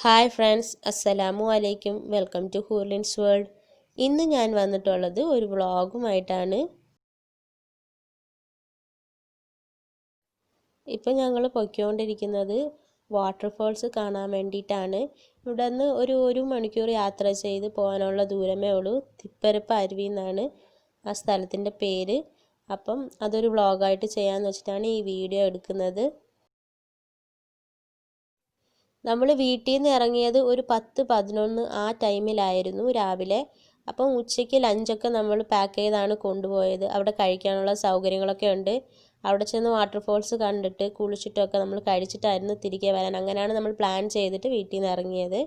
Hi friends, അസ്സലാമു അലൈക്കും. Welcome to Hoorlin's world. ഇന്ന് ഞാൻ വന്നിട്ടുള്ളത് ഒരു വ്ളോഗുമായിട്ടാണ്. ഇപ്പോൾ ഞങ്ങൾ പൊയ്ക്കൊണ്ടിരിക്കുന്നത് വാട്ടർഫാൾസ് കാണാൻ വേണ്ടിയിട്ടാണ്. ഇവിടെ നിന്ന് ഒരു മണിക്കൂർ യാത്ര ചെയ്ത് പോകാനുള്ള ദൂരമേ ഉള്ളൂ. തിപ്പരപ്പ് അരുവി എന്നാണ് ആ സ്ഥലത്തിൻ്റെ പേര്. അപ്പം അതൊരു വ്ളോഗായിട്ട് ചെയ്യാമെന്ന് വെച്ചിട്ടാണ് ഈ വീഡിയോ എടുക്കുന്നത്. നമ്മൾ വീട്ടിൽ നിന്ന് ഇറങ്ങിയത് ഒരു 10-11 ആ ടൈമിലായിരുന്നു രാവിലെ. അപ്പം ഉച്ചയ്ക്ക് ലഞ്ചൊക്കെ നമ്മൾ പാക്ക് ചെയ്താണ് കൊണ്ടുപോയത്. അവിടെ കഴിക്കാനുള്ള സൗകര്യങ്ങളൊക്കെ ഉണ്ട്. അവിടെ ചെന്ന് വാട്ടർഫോൾസ് കണ്ടിട്ട് കുളിച്ചിട്ടൊക്കെ നമ്മൾ കഴിച്ചിട്ടായിരുന്നു തിരികെ വരാൻ. അങ്ങനെയാണ് നമ്മൾ പ്ലാൻ ചെയ്തിട്ട് വീട്ടിൽ നിന്ന് ഇറങ്ങിയത്.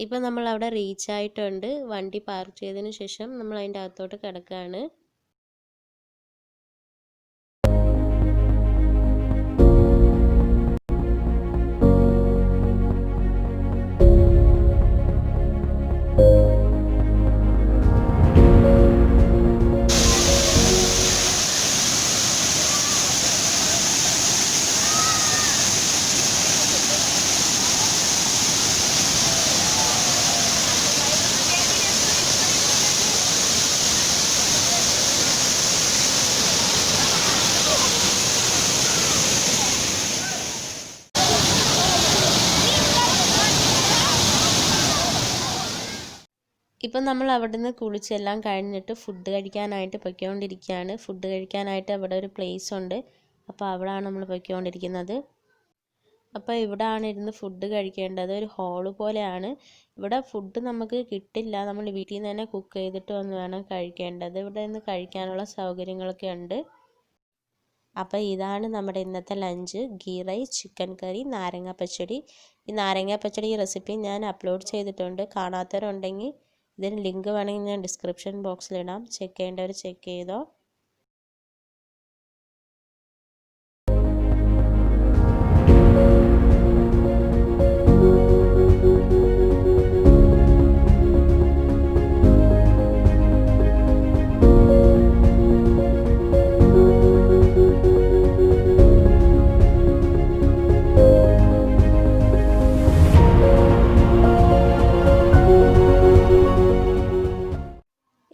ഇപ്പം നമ്മൾ അവിടെ റീച്ച് ആയിട്ടുണ്ട്. വണ്ടി പാർക്ക് ചെയ്തതിന് ശേഷം നമ്മൾ അതിൻ്റെ അകത്തോട്ട് കിടക്കുകയാണ്. ഇപ്പം നമ്മൾ അവിടെ നിന്ന് കുളിച്ചെല്ലാം കഴിഞ്ഞിട്ട് ഫുഡ് കഴിക്കാനായിട്ട് പൊയ്ക്കൊണ്ടിരിക്കുകയാണ്. ഫുഡ് കഴിക്കാനായിട്ട് അവിടെ ഒരു പ്ലേസ് ഉണ്ട്. അപ്പോൾ അവിടെയാണ് നമ്മൾ പൊയ്ക്കൊണ്ടിരിക്കുന്നത്. അപ്പോൾ ഇവിടെയാണ് ഇരുന്ന് ഫുഡ് കഴിക്കേണ്ടത്. ഒരു ഹോള് പോലെയാണ്. ഇവിടെ ഫുഡ് നമുക്ക് കിട്ടില്ല. നമ്മൾ വീട്ടിൽ നിന്ന് തന്നെ കുക്ക് ചെയ്തിട്ട് വന്ന് വേണം കഴിക്കേണ്ടത്. ഇവിടെ നിന്ന് കഴിക്കാനുള്ള സൗകര്യങ്ങളൊക്കെ ഉണ്ട്. അപ്പോൾ ഇതാണ് നമ്മുടെ ഇന്നത്തെ ലഞ്ച്. ഗീ റൈസ്, ചിക്കൻ കറി, നാരങ്ങ പച്ചടി. ഈ നാരങ്ങ പച്ചടി റെസിപ്പി ഞാൻ അപ്ലോഡ് ചെയ്തിട്ടുണ്ട്. കാണാത്തവരുണ്ടെങ്കിൽ ഇതിന് ലിങ്ക് വേണമെങ്കിൽ ഞാൻ ഡിസ്ക്രിപ്ഷൻ ബോക്സിലിടാം. ചെക്ക് ചെയ്യേണ്ടവർ ചെക്ക് ചെയ്തോ.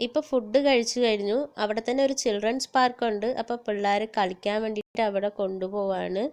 ഇപ്പോൾ ഫുഡ് കഴിച്ചു കഴിഞ്ഞു. അവിടെ തന്നെ ഒരു ചിൽഡ്രൻസ് പാർക്കുണ്ട്. അപ്പോൾ പിള്ളേർ കളിക്കാൻ വേണ്ടിയിട്ട് അവിടെ കൊണ്ടുപോവാണ്.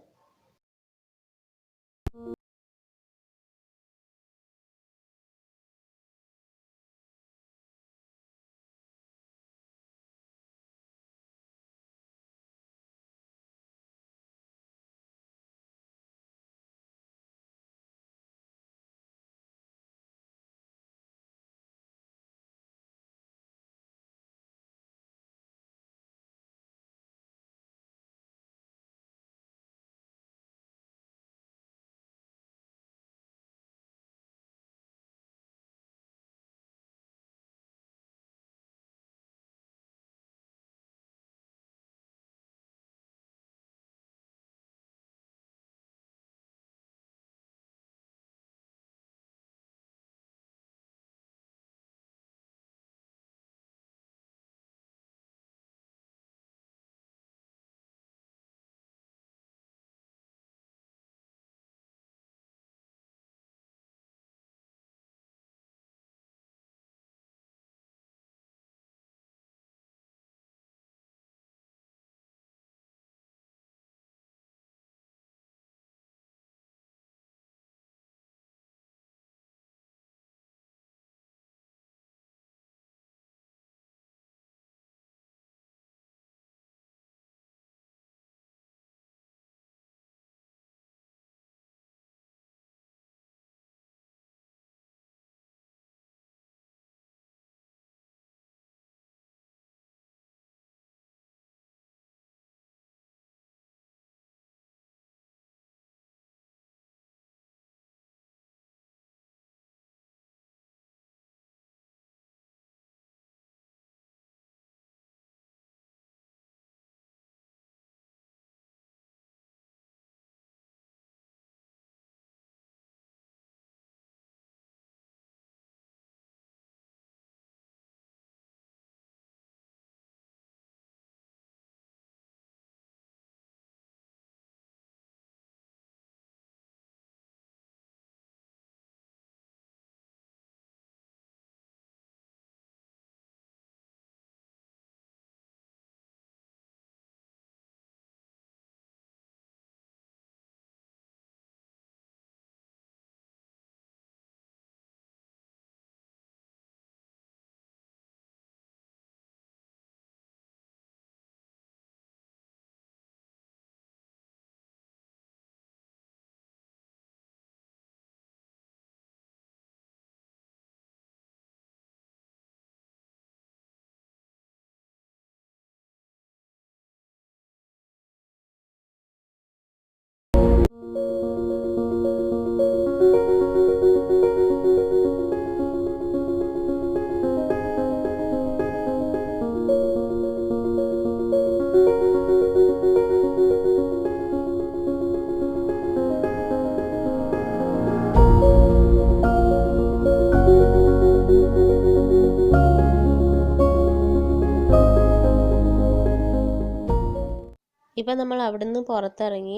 ഇപ്പം നമ്മൾ അവിടുന്ന് പുറത്തിറങ്ങി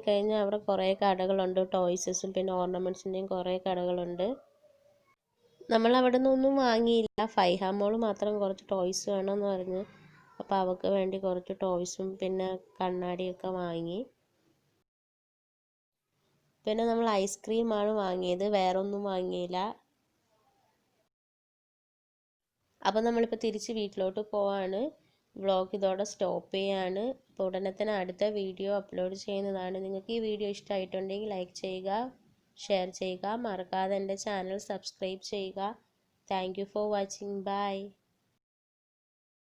കഴിഞ്ഞാൽ അവിടെ കുറേ കടകളുണ്ട്, ടോയ്സസും പിന്നെ ഓർണമെൻറ്റ്സിൻ്റെയും കുറേ കടകളുണ്ട്. നമ്മൾ അവിടെ നിന്നൊന്നും വാങ്ങിയില്ല. ഫൈഹ മോൾ മാത്രം കുറച്ച് ടോയ്സ് വേണമെന്ന് പറഞ്ഞു. അപ്പോൾ അവൾക്ക് വേണ്ടി കുറച്ച് ടോയ്സും പിന്നെ കണ്ണാടിയൊക്കെ വാങ്ങി. പിന്നെ നമ്മൾ ഐസ്ക്രീമാണ് വാങ്ങിയത്, വേറെ ഒന്നും വാങ്ങിയില്ല. അപ്പോൾ നമ്മളിപ്പോൾ തിരിച്ച് വീട്ടിലോട്ട് പോവാണ്. വ്ളോഗ് ഇതോടെ സ്റ്റോപ്പ് ചെയ്യാണ്. അപ്പോൾ ഉടനെ തന്നെ അടുത്ത വീഡിയോ അപ്ലോഡ് ചെയ്യുന്നതാണ്. നിങ്ങൾക്ക് ഈ വീഡിയോ ഇഷ്ടമായിട്ടുണ്ടെങ്കിൽ ലൈക്ക് ചെയ്യുക, ഷെയർ ചെയ്യുക, മറക്കാതെ എൻ്റെ ചാനൽ സബ്സ്ക്രൈബ് ചെയ്യുക. Thank you for watching. By.